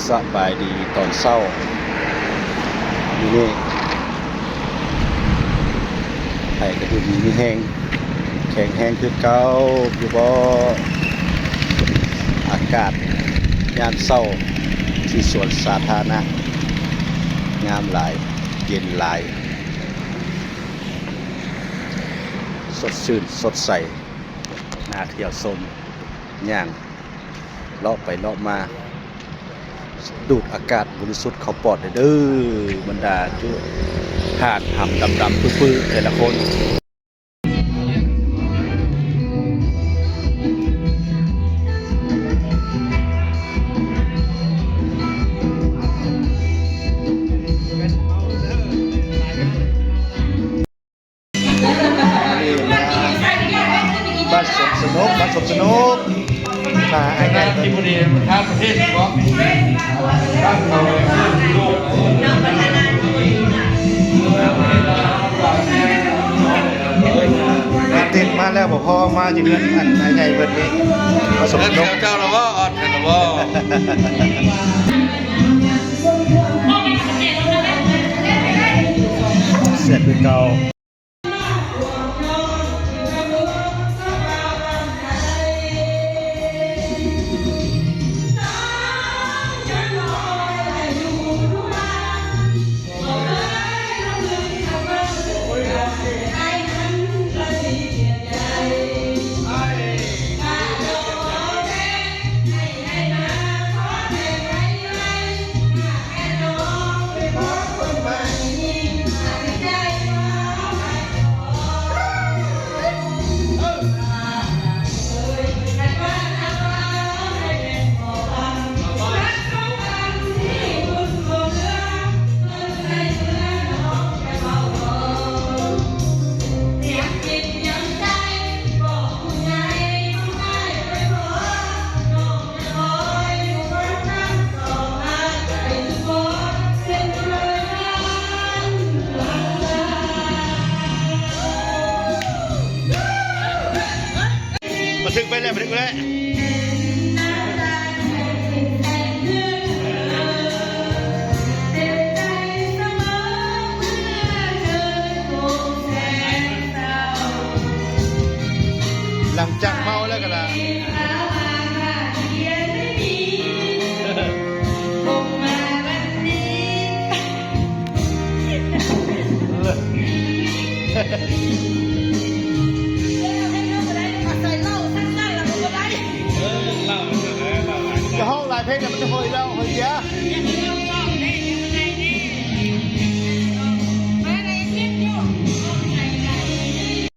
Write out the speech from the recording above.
สบายดีตอนเช้านี่ไอ้กระดูกมีแห้งแข็งแห้งคือเก่าอยู่บ่อากาศยามเช้าที่สวนสาธารณะงามหลายเย็นหลายสดชื่นสดใสน่าเที่ยวชมย่างเลาะไปเลาะมาดูดอากาศบริสุทธิ์เข้าปอดเด้อบรรดาจุหาดหำดำๆพื้นๆแต่ละคนบ้านสมสนุกบ้านสมสนุกมาไอ้ไงที่บุรีมันท้าประเทศก็ตั้งเอาลูกติดมาแล้วบอกพ่อมาจากเงินอันไอ้ไงเบิดนี้มาสมสนุกเจ้าละว่าอดละว่าเสร็จเป็นเก่ามาถึงไปแล้วมาถึงแล้วหลังจากเมาแล้วกันละจะห้องหลายเพลงเนี่ยมันจะเฮยแล้วเฮยแย่